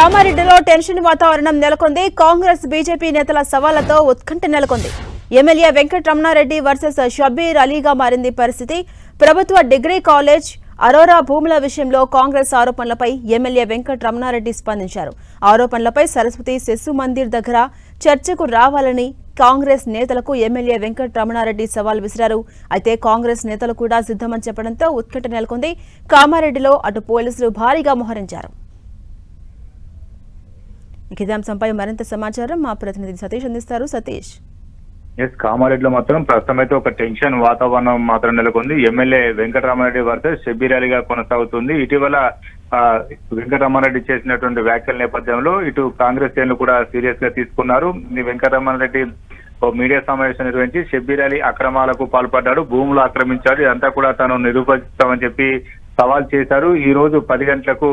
కామారెడ్డిలో టెన్షన్ వాతావరణం నెలకొంది. కాంగ్రెస్ బీజేపీ నేతల సవాళ్లతో ఉత్కంఠ నెలకొంది. ఎమ్మెల్యే వెంకటరమణారెడ్డి వర్సెస్ షబ్బీర్ అలీగా మారింది పరిస్థితి. ప్రభుత్వ డిగ్రీ కాలేజ్ అరోరా భూముల విషయంలో కాంగ్రెస్ ఆరోపణలపై ఎమ్మెల్యే వెంకటరమణారెడ్డి స్పందించారు. ఆరోపణలపై సరస్వతి శిశు మందిర్ దగ్గర చర్చకు రావాలని కాంగ్రెస్ నేతలకు ఎమ్మెల్యే వెంకటరమణారెడ్డి సవాల్ విసిరారు. అయితే కాంగ్రెస్ నేతలు కూడా సిద్ధమని చెప్పడంతో ఉత్కంఠ నెలకొంది. కామారెడ్డిలో అటు పోలీసులు భారీగా మోహరించారు. ఇదే అంశంపై మరింత సమాచారం మా ప్రతినిధి సతీష్ అందిస్తారు. సతీష్, కామారెడ్డిలో మాత్రం ప్రస్తుతం అయితే ఒక టెన్షన్ వాతావరణం మాత్రం నెలకొంది. ఎమ్మెల్యే వెంకటరమణారెడ్డి వర్సెస్ షబ్బీర్ అలీగా కొనసాగుతుంది. ఇటీవల వెంకటరమణారెడ్డి చేసినటువంటి వ్యాఖ్యల నేపథ్యంలో ఇటు కాంగ్రెస్ శ్రేణులు కూడా సీరియస్ గా తీసుకున్నారు. వెంకటరమణారెడ్డి మీడియా సమావేశం నిర్వహించి షబ్బీర్ అలీ అక్రమాలకు పాల్పడ్డాడు, భూములు ఆక్రమించాడు, ఇదంతా కూడా తాను నిరూపిస్తామని చెప్పి సవాల్ చేశారు. ఈ రోజు 10 గంటలకు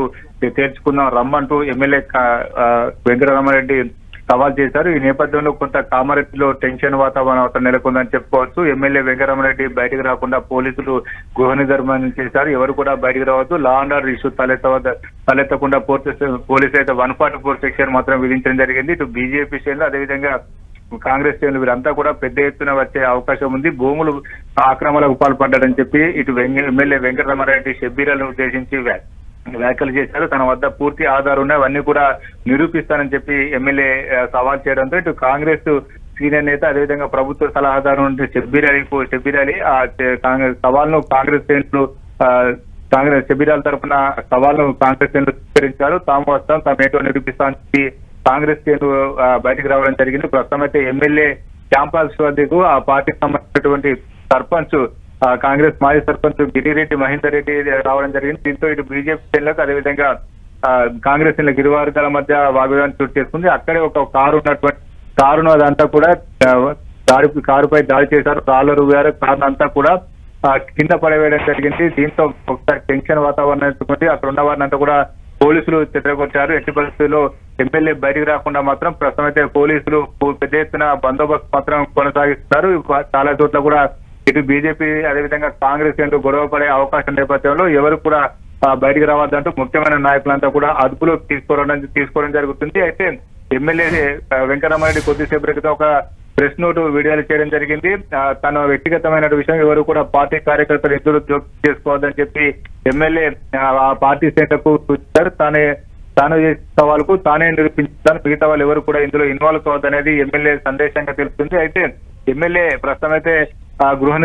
తేల్చుకుందాం రమ్మంటూ ఎమ్మెల్యే వెంకటరమణారెడ్డి సవాల్ చేశారు. ఈ నేపథ్యంలో కొంత కామారెడ్డిలో టెన్షన్ వాతావరణం నెలకొందని చెప్పుకోవచ్చు. ఎమ్మెల్యే వెంకటరమణారెడ్డి బయటకు రాకుండా పోలీసులు గృహ నిర్బంధం చేశారు. ఎవరు కూడా బయటకు రావద్దు, లా అండ్ ఆర్డర్ ఇష్యూ తలెత్తకుండా పోలీసు అయితే 144 సెక్షన్ మాత్రం విధించడం జరిగింది. ఇటు బీజేపీ శ్రేణులు అదేవిధంగా కాంగ్రెస్ శ్రేణులు వీరంతా కూడా పెద్ద ఎత్తున వచ్చే అవకాశం ఉంది. భూములు ఆక్రమణలకు పాల్పడ్డారని చెప్పి ఇటు ఎమ్మెల్యే వెంకటరమణారెడ్డి షబ్బీర్లను ఉద్దేశించి వ్యాఖ్యలు చేశారు. తన వద్ద పూర్తి ఆధారం ఉన్నాయి, అవన్నీ కూడా నిరూపిస్తానని చెప్పి ఎమ్మెల్యే సవాల్ చేయడంతో ఇటు కాంగ్రెస్ సీనియర్ నేత అదేవిధంగా ప్రభుత్వ సలహాదారు షబ్బీర్ అలీ ఆ సవాల్ను కాంగ్రెస్ శ్రేణులు షబ్బీర్ అలీ తరఫున సవాల్ను కాంగ్రెస్ శ్రేణులు స్వీకరించారు. తాము వస్తాం, తాము ఏంటో నిరూపిస్తామని చెప్పి కాంగ్రెస్ శ్రేణులు బయటకు రావడం జరిగింది. ప్రస్తుతం అయితే ఎమ్మెల్యే క్యాంపస్ వద్దకు ఆ పార్టీకి సంబంధించినటువంటి సర్పంచ్ కాంగ్రెస్ మాజీ సర్పంచ్ గిరిరెడ్డి మహేందర్ రెడ్డి రావడం జరిగింది. దీంతో ఇటు బీజేపీ శ్రేణులకు అదేవిధంగా కాంగ్రెస్ శ్రేణులకు ఇరు వర్గాల మధ్య వాగ్వాదం చోటు చేసుకుంది. అక్కడే ఒక కారును అదంతా కూడా కారుపై దాడి చేశారు, రాళ్లు వేరు కారును అంతా కూడా కింద పడవేయడం జరిగింది. దీంతో ఒకసారి టెన్షన్ వాతావరణం ఎత్తుకుంది. అక్కడ ఉన్న వారిని అంతా కూడా పోలీసులు చెదరగొట్టారు. ఎట్టి పరిస్థితుల్లో ఎమ్మెల్యే బయటకు రాకుండా మాత్రం ప్రస్తుతం అయితే పోలీసులు పెద్ద ఎత్తున బందోబస్తు మాత్రం కొనసాగిస్తున్నారు. చాలా చోట్ల కూడా ఇటు బీజేపీ అదేవిధంగా కాంగ్రెస్ ఏంటో గొడవ పడే అవకాశం నేపథ్యంలో ఎవరు కూడా బయటకు రావద్దంటూ ముఖ్యమైన నాయకులంతా కూడా అదుపులో తీసుకోవడం జరుగుతుంది. అయితే ఎమ్మెల్యే వెంకటరమణారెడ్డి కొద్దిసేపు క్రితం ఒక ప్రెస్ నోటు విడుదల చేయడం జరిగింది. తన వ్యక్తిగతమైన విషయం ఎవరు కూడా పార్టీ కార్యకర్తలు ఎదురు జోక్యం చేసుకోవద్దని చెప్పి ఎమ్మెల్యే ఆ పార్టీ శ్రేణులకు సూచించారు. తాను చేసే సవాలుకు తానే నిరూపించాను, మిగతా వాళ్ళు ఎవరు కూడా ఇందులో ఇన్వాల్వ్ కావద్దనేది ఎమ్మెల్యే సందేశంగా తెలుస్తుంది. అయితే ఎమ్మెల్యే ప్రస్తుతం అయితే గృహ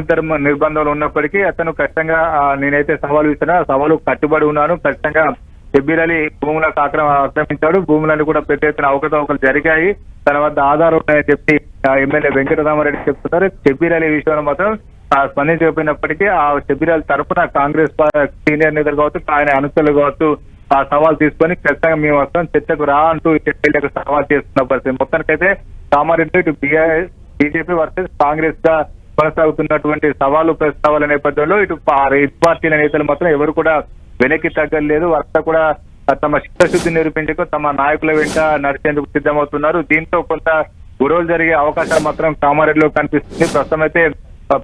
నిర్బంధంలో ఉన్నప్పటికీ అతను ఖచ్చితంగా నేనైతే సవాలు ఇస్తున్నా, సవాలు కట్టుబడి ఉన్నాను, ఖచ్చితంగా షబ్బీర్ అలీ భూములకు ఆక్రమించాడు, భూములను కూడా పెద్ద ఎత్తున అవకతవకలు జరిగాయి, తన వద్ద ఆధారం ఉన్నాయని చెప్పి ఎమ్మెల్యే వెంకటరమణారెడ్డి చెప్తున్నారు. షబ్బీర్ అలీ విషయంలో మాత్రం స్పందించకపోయినప్పటికీ ఆ షబ్బీర్ అలీ తరఫున కాంగ్రెస్ సీనియర్ నేతలు కావచ్చు, ఆయన అనుచరులు కావచ్చు ఆ సవాల్ తీసుకొని ఖచ్చితంగా మేము వస్తాం, చర్చకు రా అంటూ ఎమ్మెల్యేకు సవాల్ చేస్తున్న పరిస్థితి. మొత్తానికైతే కామారెడ్డి ఇటు బీజేపీ వర్సెస్ కాంగ్రెస్ గా కొనసాగుతున్నటువంటి సవాలు ప్రస్తావాల నేపథ్యంలో ఇటు పార్టీల నేతలు మాత్రం ఎవరు కూడా వెనక్కి తగ్గలేదు. వారంతా కూడా తమ చిత్తశుద్ధి నిరూపించుకు తమ నాయకుల వెంట నడిచేందుకు సిద్ధమవుతున్నారు. దీంతో కొంత గొడవలు జరిగే అవకాశాలు మాత్రం కామారెడ్డిలో కనిపిస్తుంది. ప్రస్తుతం అయితే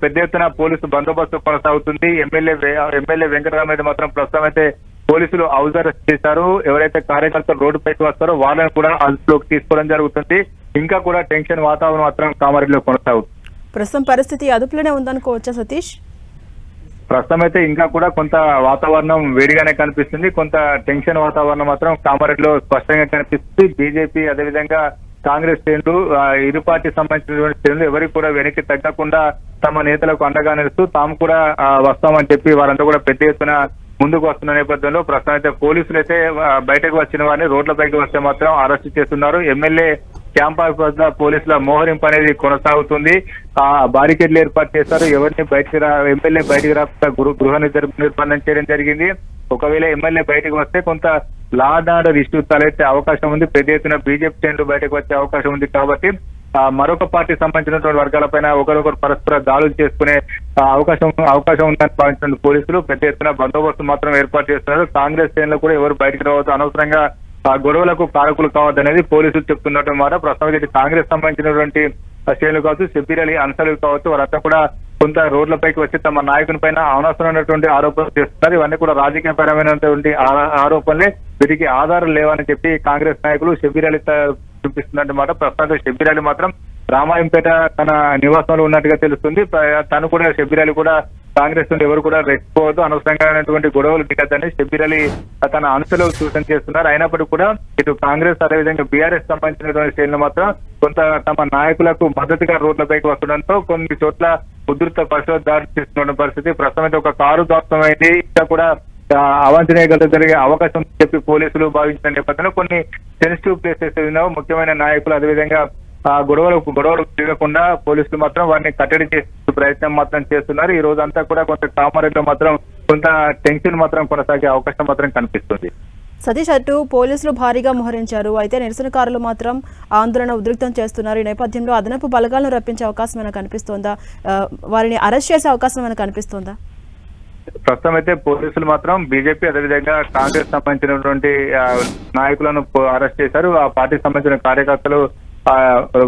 పెద్ద ఎత్తున పోలీసు బందోబస్తు కొనసాగుతుంది. ఎమ్మెల్యే వెంకటరమణారెడ్డి మాత్రం ప్రస్తుతం అయితే పోలీసులు హౌస్ అరెస్ట్ చేశారు. ఎవరైతే కార్యకర్తలు రోడ్డుపైకి వస్తారో వాళ్ళని కూడా అదుపులోకి తీసుకోవడం జరుగుతుంది. ఇంకా కూడా టెన్షన్ వాతావరణం మాత్రం కామారెడ్డిలో కొనసాగుతుంది. ప్రస్తుతం పరిస్థితి అదుపులోనే ఉందనుకోవచ్చా సతీష్? ప్రస్తుతం అయితే ఇంకా కూడా కొంత వాతావరణం వేడిగానే కనిపిస్తుంది. కొంత టెన్షన్ వాతావరణం మాత్రం కామారెడ్డిలో స్పష్టంగా కనిపిస్తుంది. బీజేపీ అదేవిధంగా కాంగ్రెస్ శ్రేణులు ఇరు పార్టీ సంబంధించినటువంటి శ్రేణులు ఎవరికి కూడా వెనక్కి తగ్గకుండా తమ నేతలకు అండగా నిలుస్తూ తాము కూడా వస్తామని చెప్పి వారంతా కూడా పెద్ద ఎత్తున ముందుకు వస్తున్న నేపథ్యంలో ప్రస్తుతం అయితే పోలీసులు అయితే బయటకు వచ్చిన వారిని రోడ్లపైకి వస్తే మాత్రం అరెస్ట్ చేస్తున్నారు. ఎమ్మెల్యే క్యాంపస్ వద్ద పోలీసుల మోహరింపు అనేది కొనసాగుతుంది. బారికేడ్లు ఏర్పాటు చేశారు. ఎవరిని ఎమ్మెల్యే బయటకు రాకుండా గృహ నిర్బంధం చేయడం జరిగింది. ఒకవేళ ఎమ్మెల్యే బయటకు వస్తే కొంత లా అండ్ ఆర్డర్ ఇష్యూ తలెత్తే అవకాశం ఉంది. పెద్ద ఎత్తున బీజేపీ శ్రేణులు బయటకు వచ్చే అవకాశం ఉంది. కాబట్టి మరొక పార్టీ సంబంధించినటువంటి వర్గాలపైన ఒకరొకరు పరస్పర దాడులు చేసుకునే అవకాశం ఉందని భావించిన పోలీసులు పెద్ద ఎత్తున బందోబస్తు మాత్రం ఏర్పాటు చేస్తున్నారు. కాంగ్రెస్ శ్రేణులు కూడా ఎవరు బయటకు రావద్దు, అనవసరంగా గొడవలకు కారకులు కావద్దనేది పోలీసులు చెప్తున్నట్టు మాట. ప్రస్తుతం కాంగ్రెస్ సంబంధించినటువంటి శ్రేణులు కావచ్చు, షబ్బీర్ అలీ అనుసరులు కావచ్చు, వారంతా కూడా కొంత రోడ్లపైకి వచ్చి తమ నాయకుని పైన అనవసరమైనటువంటి ఆరోపణలు చేస్తున్నారు. ఇవన్నీ కూడా రాజకీయపరమైనటువంటి ఆరోపణలే, వీటికి ఆధారం లేవని చెప్పి కాంగ్రెస్ నాయకులు షబ్బీర్ అలీ చూపిస్తున్నమాట. ప్రస్తుతం షబ్బీర్ అలీ మాత్రం రామాయంపేట తన నివాసంలో ఉన్నట్టుగా తెలుస్తుంది. తను కూడా షబ్బీర్ అలీ కూడా కాంగ్రెస్ నుండి ఎవరు కూడా రెచ్చిపోవద్దు, అనవసరంగా గొడవలు దిగద్దని షబ్బీర్ అలీ తన అనుసలు సూచన చేస్తున్నారు. అయినప్పటికీ కూడా ఇటు కాంగ్రెస్ అదేవిధంగా బీఆర్ఎస్ సంబంధించినటువంటి శ్రేణులు మాత్రం కొంత తమ నాయకులకు మద్దతుగా రోడ్లపైకి వస్తుండడంతో కొన్ని చోట్ల ఉధృత పరిశోధన దాడి చేస్తున్న పరిస్థితి. ప్రస్తుతం ఒక కారు ధ్వంసమైంది, ఇంకా కూడా అవాంఛనీయ జరిగే అవకాశం ఉందని చెప్పి పోలీసులు భావించిన నేపథ్యంలో కొన్ని సెన్సిటివ్ ప్లేసెస్ ముఖ్యమైన నాయకులు అదేవిధంగా గొడవలు తిరగకుండా పోలీసులు మాత్రం వారిని కట్టడి చేసే ప్రయత్నం మాత్రం చేస్తున్నారు. ఈ రోజు అంతా కూడా కొంత కామారెడ్డిలో మాత్రం కొంత టెన్షన్ మాత్రం కొనసాగే అవకాశం మాత్రం కనిపిస్తుంది. సతీష్, అటు పోలీసులు భారీగా మోహరించారు, అయితే నిరసనకారులు మాత్రం ఆందోళన ఉధృతం చేస్తున్నారు. ఈ నేపథ్యంలో అదనపు బలగాలను రప్పించే అవకాశం మనకు కనిపిస్తోందా? వారిని అరెస్ట్ చేసే అవకాశం మనకు కనిపిస్తోందా? ప్రస్తుతం అయితే పోలీసులు మాత్రం బీజేపీ అదేవిధంగా కాంగ్రెస్ సంబంధించినటువంటి నాయకులను అరెస్ట్ చేశారు. ఆ పార్టీకి సంబంధించిన కార్యకర్తలు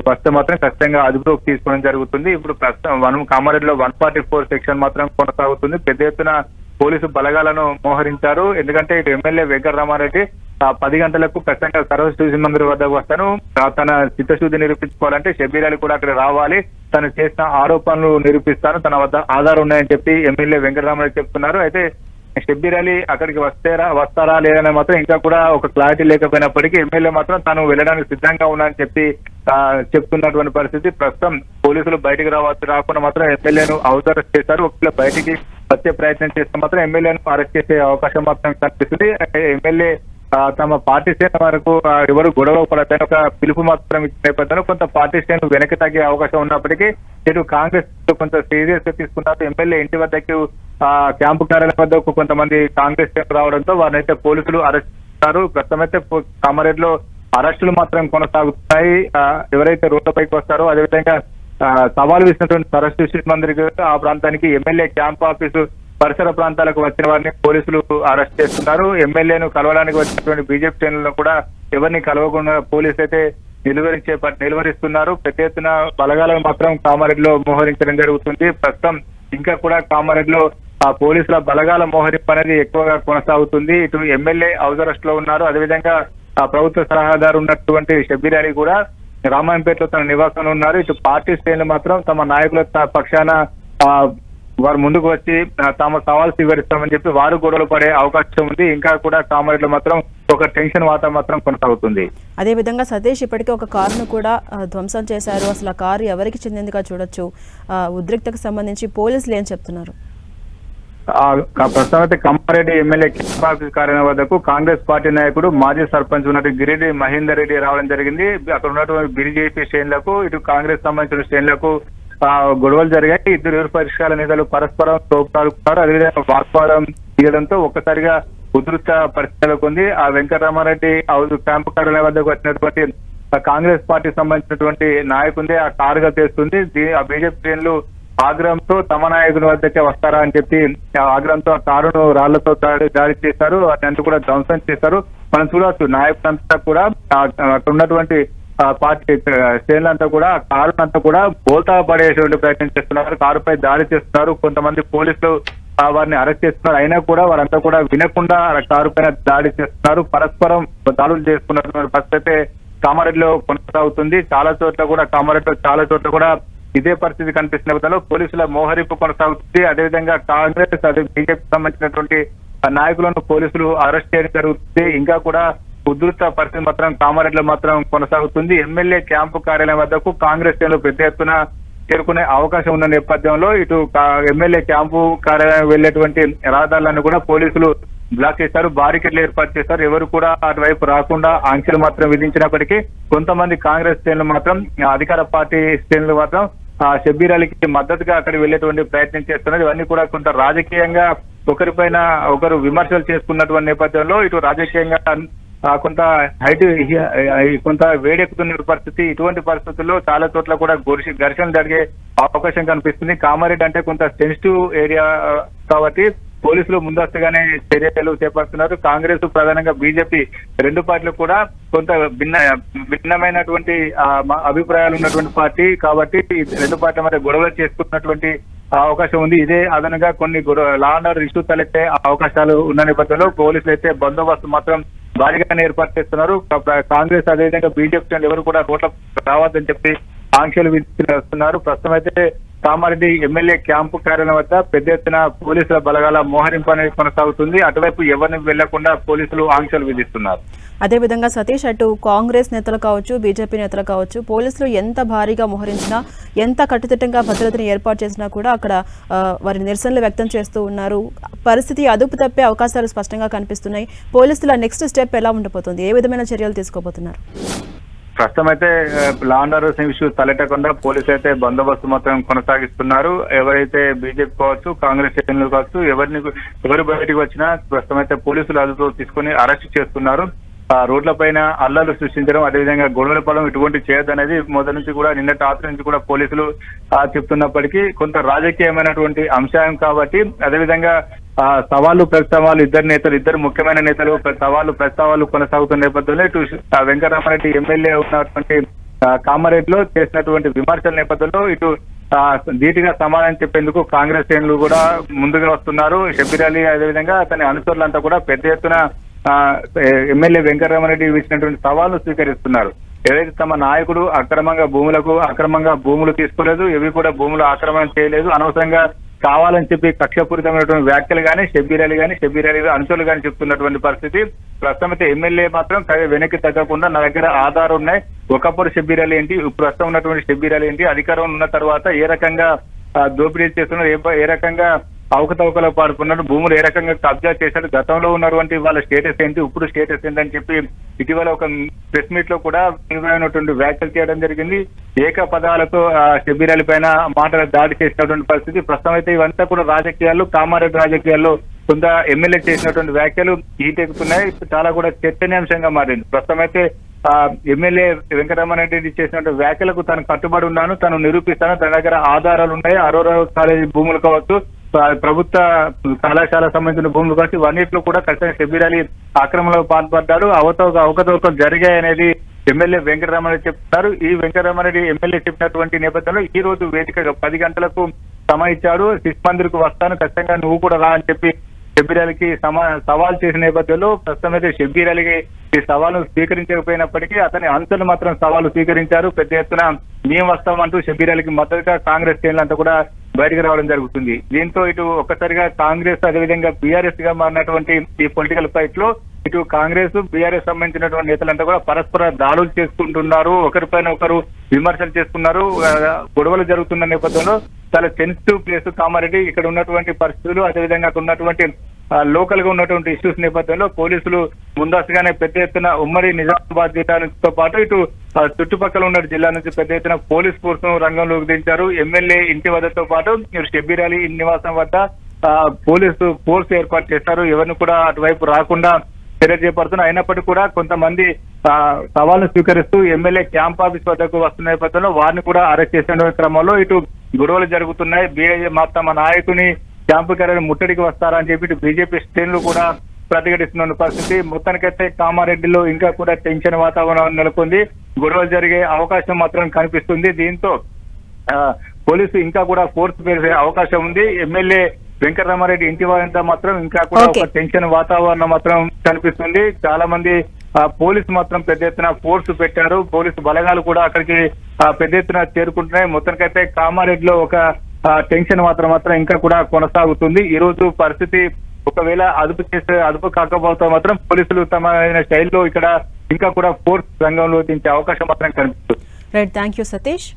వస్తే మాత్రం ఖచ్చితంగా అదుపులోకి తీసుకోవడం జరుగుతుంది. ఇప్పుడు ప్రస్తుతం కామారెడ్డిలో 144 సెక్షన్ మాత్రం కొనసాగుతుంది. పెద్ద ఎత్తున పోలీసు బలగాలను మోహరించారు. ఎందుకంటే ఇటు ఎమ్మెల్యే వెంకటరామారెడ్డి 10 గంటలకు ఖచ్చితంగా సర్వశిశు మందిర్ వద్దకు వస్తాను, తన చిత్తశుద్ధి నిరూపించుకోవాలంటే షబ్బీర్ అలీ కూడా అక్కడ రావాలి, తను చేసిన ఆరోపణలు నిరూపిస్తాను, తన వద్ద ఆధారం ఉన్నాయని చెప్పి ఎమ్మెల్యే వెంకటరామారెడ్డి చెప్తున్నారు. అయితే షబ్బీర్ అలీ అక్కడికి వస్తారా లేదని మాత్రం ఇంకా కూడా ఒక క్లారిటీ లేకపోయినప్పటికీ ఎమ్మెల్యే మాత్రం తాను వెళ్ళడానికి సిద్ధంగా ఉన్నానని చెప్పి చెప్తున్నటువంటి పరిస్థితి. ప్రస్తుతం పోలీసులు బయటికి రాకుండా మాత్రం ఎమ్మెల్యేను అరెస్ట్ చేశారు. ఒకవేళ బయటికి వచ్చే ప్రయత్నం చేస్తే మాత్రం ఎమ్మెల్యేను అరెస్ట్ చేసే అవకాశం మాత్రం కనిపిస్తుంది. ఎమ్మెల్యే తమ పార్టీ శ్రేణి వరకు ఎవరు గొడవ పడతాయని ఒక పిలుపు మాత్రం ఇచ్చిన నేపథ్యంలో కొంత పార్టీ శ్రేణి వెనక్కి తగ్గే అవకాశం ఉన్నప్పటికీ ఇటు కాంగ్రెస్ కొంత సీరియస్ గా తీసుకున్నారు. ఎమ్మెల్యే ఇంటి వద్దకు క్యాంపు కార్యాలయం వద్దకు కొంతమంది కాంగ్రెస్ శ్రేణులు రావడంతో వారిని అయితే పోలీసులు అరెస్ట్ చేస్తారు. ప్రస్తుతం అయితే కామారెడ్డిలో అరెస్టులు మాత్రం కొనసాగుతాయి. ఎవరైతే రోడ్లపైకి వస్తారో అదేవిధంగా సవాలు వేసినటువంటి సరస్వతి మందిర్ ఆ ప్రాంతానికి ఎమ్మెల్యే క్యాంప్ ఆఫీసు పరిసర ప్రాంతాలకు వచ్చిన వారిని పోలీసులు అరెస్ట్ చేస్తున్నారు. ఎమ్మెల్యేను కలవడానికి వచ్చినటువంటి బీజేపీ శ్రేణులను కూడా ఎవరిని కలవకుండా పోలీసు అయితే నిలువరిస్తున్నారు. పెద్ద ఎత్తున బలగాలను మాత్రం కామారెడ్డిలో మోహరించడం జరుగుతుంది. ప్రస్తుతం ఇంకా కూడా కామారెడ్డిలో పోలీసుల బలగాల మోహరింపు అనేది ఎక్కువగా కొనసాగుతుంది. ఇటు ఎమ్మెల్యే హౌస్ అరెస్ట్ లో ఉన్నారు, అదేవిధంగా ప్రభుత్వ సలహాదారు ఉన్నటువంటి షబ్బీర్ అలీ కూడా రామాయంపేటలో తన నివాసంలో ఉన్నారు. ఇటు పార్టీ శ్రేణులు మాత్రం తమ నాయకుల పక్షాన వారు ముందుకు వచ్చి తమ సవాల్ స్వీకరిస్తామని చెప్పి వారు గొడవలు పడే అవకాశం ఉంది. ఇంకా కూడా కామారెడ్డిలో మాత్రం ఒక టెన్షన్ వాతావరణం మాత్రం కొనసాగుతుంది. అదేవిధంగా సతీష్, ఇప్పటికే ఒక కారును కూడా ధ్వంసం చేశారు. అసలు ఆ కారు ఎవరికి చెందిందిగా చూడొచ్చు. ఉద్రిక్తకు సంబంధించి పోలీసులు ఏం చెప్తున్నారు? ప్రస్తుతం అయితే కామారెడ్డి ఎమ్మెల్యే క్యాంప్ ఆఫీస్ కార్యాలయం వద్దకు కాంగ్రెస్ పార్టీ నాయకుడు మాజీ సర్పంచ్ ఉన్నట్టు గిరిడి మహేందర్ రెడ్డి రావడం జరిగింది. అక్కడ ఉన్నటువంటి బీజేపీ శ్రేణులకు ఇటు కాంగ్రెస్ సంబంధించిన శ్రేణులకు గొడవలు జరిగాయి. ఇద్దరు పరిష్కార నేతలు పరస్పరం తోపుతాడుకున్నారు. అదేవిధంగా వాగ్వాదం తీయడంతో ఒక్కసారిగా ఉధృత పరిస్థితులకు ఉంది. ఆ వెంకటరామారెడ్డి క్యాంపు కార్యాలయం వద్దకు వచ్చినటువంటి కాంగ్రెస్ పార్టీ సంబంధించినటువంటి నాయకుడే ఆ కారుగా తెస్తుంది. ఆ బీజేపీ శ్రేణులు ఆగ్రహంతో తమ నాయకుని వద్దకే వస్తారా అని చెప్పి ఆగ్రహంతో ఆ కారును రాళ్లతో దాడి చేశారు. అదంతా కూడా ధ్వంసం చేశారు. మనం చూడవచ్చు నాయకులంతా కూడా అక్కడ ఉన్నటువంటి పార్టీ శ్రేణులంతా కూడా కారునంతా కూడా బోల్తా పడేసేటువంటి ప్రయత్నం చేస్తున్నారు. కారుపై దాడి చేస్తున్నారు. కొంతమంది పోలీసులు వారిని అరెస్ట్ చేస్తున్నారు. అయినా కూడా వారంతా కూడా వినకుండా కారు పైన దాడి చేస్తున్నారు. పరస్పరం దాడులు చేసుకున్నటువంటి పరిస్థితి కామారెడ్డిలో కొనసాగుతుంది. కామారెడ్డిలో చాలా చోట్ల కూడా ఇదే పరిస్థితి కనిపిస్తున్న నేపథ్యంలో పోలీసుల మోహరింపు కొనసాగుతుంది. అదేవిధంగా కాంగ్రెస్ బీజేపీకి సంబంధించినటువంటి నాయకులను పోలీసులు అరెస్ట్ చేయడం జరుగుతుంది. ఇంకా కూడా ఉధృత పరిస్థితి మాత్రం కామారెడ్డిలో మాత్రం కొనసాగుతుంది. ఎమ్మెల్యే క్యాంపు కార్యాలయం వద్దకు కాంగ్రెస్ శ్రేణులు పెద్ద ఎత్తున చేరుకునే అవకాశం ఉన్న నేపథ్యంలో ఇటు ఎమ్మెల్యే క్యాంపు కార్యాలయం వెళ్లేటువంటి రహదారులను కూడా పోలీసులు బ్లాక్ చేశారు, బారికేడ్లు ఏర్పాటు చేశారు. ఎవరు కూడా అటువైపు రాకుండా ఆంక్షలు మాత్రం విధించినప్పటికీ కొంతమంది కాంగ్రెస్ శ్రేణులు మాత్రం అధికార పార్టీ శ్రేణులు మాత్రం షబ్బీర్ అలీకి మద్దతుగా అక్కడ వెళ్లేటువంటి ప్రయత్నం చేస్తున్నారు. ఇవన్నీ కూడా కొంత రాజకీయంగా ఒకరిపైన ఒకరు విమర్శలు చేసుకున్నటువంటి నేపథ్యంలో ఇటు రాజకీయంగా కొంత కొంత వేడెక్కుతున్న పరిస్థితి. ఇటువంటి పరిస్థితుల్లో చాలా చోట్ల కూడా ఘర్షణలు జరిగే అవకాశం కనిపిస్తుంది. కామారెడ్డి అంటే కొంత సెన్సిటివ్ ఏరియా కాబట్టి పోలీసులు ముందస్తుగానే చర్యలు చేపడుతున్నారు. కాంగ్రెస్ ప్రధానంగా బీజేపీ రెండు పార్టీలు కూడా కొంత భిన్నమైనటువంటి అభిప్రాయాలు ఉన్నటువంటి పార్టీ కాబట్టి రెండు పార్టీల మధ్య గొడవలు చేసుకున్నటువంటి అవకాశం ఉంది. ఇదే అదనంగా కొన్ని లా అండ్ ఆర్డర్ ఇష్యూ తలెత్తే అవకాశాలు ఉన్న నేపథ్యంలో పోలీసులు అయితే బందోబస్తు మాత్రం భారీగానే ఏర్పాటు చేస్తున్నారు. కాంగ్రెస్ అదేవిధంగా బీజేపీ ఎవరు కూడా రోడ్ల రావద్దని చెప్పి ఆంక్షలు విధిస్తున్నారు. ప్రస్తుతం అయితే కామారెడ్డి ఎమ్మెల్యే క్యాంపు కార్యాలయం వద్ద పెద్ద ఎత్తున పోలీసుల బలగాల మోహరింపు అనేది కొనసాగుతుంది. అటువైపు ఎవరిని వెళ్లకుండా పోలీసులు ఆంక్షలు విధిస్తున్నారు. అదేవిధంగా సతీష్, అటు కాంగ్రెస్ నేతలు కావచ్చు, బీజేపీ నేతలు కావచ్చు, పోలీసులు ఎంత భారీగా మోహరించినా, ఎంత కట్టుదిట్టంగా భద్రతను ఏర్పాటు చేసినా కూడా అక్కడ వారి నిరసనలు వ్యక్తం చేస్తూ ఉన్నారు. పరిస్థితి అదుపు తప్పే అవకాశాలు స్పష్టంగా కనిపిస్తున్నాయి. పోలీసుల నెక్స్ట్ స్టెప్ ఎలా ఉండబోతుంది? ఏ విధమైన చర్యలు తీసుకోబోతున్నారు? ప్రస్తుతం అయితే లా అండ్ ఆర్డర్ ఇష్యూ తలెట్టకుండా పోలీసులు అయితే బందోబస్తు మాత్రం కొనసాగిస్తున్నారు. ఎవరైతే బీజేపీ కావచ్చు, కాంగ్రెస్ శ్రేణులు కావచ్చు, ఎవరు బయటకు వచ్చినా ప్రస్తుతం అయితే పోలీసులు అదుపులో తీసుకుని అరెస్ట్ చేస్తున్నారు. రోడ్ల పైన అల్లర్లు సృష్టించడం, అదేవిధంగా గొడవల పడం ఇటువంటి చేయొద్దనేది మొదటి నుంచి కూడా నిన్నటి రాత్రి నుంచి కూడా పోలీసులు చెప్తున్నప్పటికీ కొంత రాజకీయమైనటువంటి అంశం కాబట్టి, అదేవిధంగా సవాళ్లు ప్రస్తావాలు ఇద్దరు ముఖ్యమైన నేతలు సవాళ్లు ప్రస్తావాలు కొనసాగుతున్న నేపథ్యంలో ఇటు వెంకటరామారెడ్డి ఎమ్మెల్యే ఉన్నటువంటి కామారెడ్డిలో చేసినటువంటి విమర్శల నేపథ్యంలో ఇటు ధీటుగా సమాధానం చెప్పేందుకు కాంగ్రెస్ శ్రేణులు కూడా ముందుగా వస్తున్నారు. షబ్బీర్ అలీ అదేవిధంగా అతని అనుచరులంతా కూడా పెద్ద ఎత్తున ఎమ్మెల్యే వెంకటరామారెడ్డి ఇచ్చినటువంటి సవాళ్లు స్వీకరిస్తున్నారు. ఏదైతే తమ నాయకుడు అక్రమంగా భూములు తీసుకోలేదు, ఏవి కూడా భూములు ఆక్రమణ చేయలేదు, అనవసరంగా కావాలని చెప్పి కక్షపూరితమైనటువంటి వ్యాఖ్యలు కానీ షబ్బీర్ అలీ అనుచరులు కానీ చెప్తున్నటువంటి పరిస్థితి. ప్రస్తుతం అయితే ఎమ్మెల్యే మాత్రం వెనక్కి తగ్గకుండా నా దగ్గర ఆధారం ఉన్నాయి, ఒకప్పుడు షబ్బీర్ అలీ ఏంటి, ప్రస్తుతం ఉన్నటువంటి షబ్బీర్ అలీ ఏంటి, అధికారం ఉన్న తర్వాత ఏ రకంగా దోపిడీ చేస్తున్నారు, ఏ రకంగా అవకతవకలు పాడుకున్నారు, భూములు ఏ రకంగా కబ్జా చేశారు, గతంలో ఉన్నటువంటి వాళ్ళ స్టేటస్ ఏంటి, ఇప్పుడు స్టేటస్ ఏంటని చెప్పి ఇటీవల ఒక ప్రెస్ మీట్ లో కూడా తీవ్రమైనటువంటి వ్యాఖ్యలు చేయడం జరిగింది. ఏక పదాలతో షబ్బీర్ అలీ పైన మాటలు దాడి చేసినటువంటి పరిస్థితి. ప్రస్తుతం అయితే ఇవంతా కూడా రాజకీయాల్లో, కామారెడ్డి రాజకీయాల్లో కొంత ఎమ్మెల్యే చేసినటువంటి వ్యాఖ్యలు ఈటెక్కుతున్నాయి. చాలా కూడా చర్చనీయాంశంగా మారింది. ప్రస్తుతం అయితే ఎమ్మెల్యే వెంకటరామారెడ్డి చేసినటువంటి వ్యాఖ్యలకు తను కట్టుబడి ఉన్నాను, తను నిరూపిస్తాను, తన దగ్గర ఆధారాలు ఉన్నాయి, అరోరా కాలేజీ భూములు కావచ్చు, ప్రభుత్వ కళాశాల సంబంధించిన భూములు కావచ్చు, ఇవన్నిట్లో కూడా ఖచ్చితంగా షబ్బీర్ అలీ ఆక్రమణలో పాల్పడ్డాడు, అవకతవకలు జరిగాయనేది ఎమ్మెల్యే వెంకటరామారెడ్డి చెప్తున్నారు. ఈ వెంకటరామారెడ్డి ఎమ్మెల్యే చెప్పినటువంటి నేపథ్యంలో ఈ రోజు వేదికగా 10 గంటలకు సమయం ఇచ్చాడు. శిశు మందిర్కు వస్తాను, ఖచ్చితంగా నువ్వు కూడా రా అని చెప్పి షబ్బీర్ అలీకి సవాల్ చేసిన నేపథ్యంలో ప్రస్తుతం అయితే షబ్బీర్ అలీకి ఈ సవాలు స్వీకరించకపోయినప్పటికీ అతని అనుచరులు మాత్రం సవాలు స్వీకరించారు. పెద్ద ఎత్తున మేము వస్తామంటూ షబ్బీర్ అలీకి మద్దతుగా కాంగ్రెస్ శ్రేణులంతా కూడా బయటకు రావడం జరుగుతుంది. దీంతో ఇటు ఒక్కసారిగా కాంగ్రెస్ అదేవిధంగా బీఆర్ఎస్ గా మారినటువంటి ఈ పొలిటికల్ ఫైట్ లో ఇటు కాంగ్రెస్ బీఆర్ఎస్ సంబంధించినటువంటి నేతలంతా కూడా పరస్పర దాడులు చేసుకుంటున్నారు, ఒకరిపైన ఒకరు విమర్శలు చేసుకున్నారు. గొడవలు జరుగుతున్న నేపథ్యంలో చాలా సెన్సిటివ్ ప్లేస్ కామారెడ్డి. ఇక్కడ ఉన్నటువంటి పరిస్థితులు అదేవిధంగా అక్కడ ఉన్నటువంటి లోకల్ గా ఉన్నటువంటి ఇష్యూస్ నేపథ్యంలో పోలీసులు ముందస్తుగానే పెద్ద ఎత్తున ఉమ్మడి నిజామాబాద్ జిల్లా నుంచితో పాటు ఇటు చుట్టుపక్కల ఉన్న జిల్లా నుంచి పెద్ద ఎత్తున పోలీస్ ఫోర్స్ ను రంగంలోకి దించారు. ఎమ్మెల్యే ఇంటి వద్దతో పాటు షబ్బీర్ అలీ నివాసం వద్ద పోలీసు ఫోర్స్ ఏర్పాటు చేస్తారు. ఎవరిని కూడా అటువైపు రాకుండా చర్య చేపడుతున్నారు. అయినప్పటికీ కూడా కొంతమంది సవాల్ను స్వీకరిస్తూ ఎమ్మెల్యే క్యాంప్ ఆఫీస్ వద్దకు వస్తున్న నేపథ్యంలో వారిని కూడా అరెస్ట్ చేసిన క్రమంలో ఇటు గొడవలు జరుగుతున్నాయి. తమ నాయకుని క్యాంపు కార్యాలయం ముట్టడికి వస్తారని చెప్పి ఇటు బీజేపీ శ్రేణులు కూడా ప్రతిఘటిస్తున్న పరిస్థితి. మొత్తానికైతే కామారెడ్డిలో ఇంకా కూడా టెన్షన్ వాతావరణం నెలకొంది. గొడవలు జరిగే అవకాశం మాత్రం కనిపిస్తుంది. దీంతో పోలీసు ఇంకా కూడా ఫోర్స్ పెరిగే అవకాశం ఉంది. ఎమ్మెల్యే వెంకటరామారెడ్డి ఇంటి వద్ద మాత్రం ఇంకా కూడా ఒక టెన్షన్ వాతావరణం మాత్రం కనిపిస్తుంది. చాలా మంది పోలీసు మాత్రం పెద్ద ఎత్తున ఫోర్స్ పెట్టారు. పోలీసు బలగాలు కూడా అక్కడికి పెద్ద ఎత్తున చేరుకుంటున్నాయి. మొత్తానికైతే కామారెడ్డిలో ఒక టెన్షన్ మాత్రం ఇంకా కూడా కొనసాగుతుంది. ఈ రోజు పరిస్థితి ఒకవేళ అదుపు కాకపోతే మాత్రం పోలీసులు తమ స్టైల్లో ఇక్కడ ఇంకా కూడా ఫోర్స్ రంగంలో దించే అవకాశం మాత్రం కనిపిస్తుంది. Right, thank you Satish.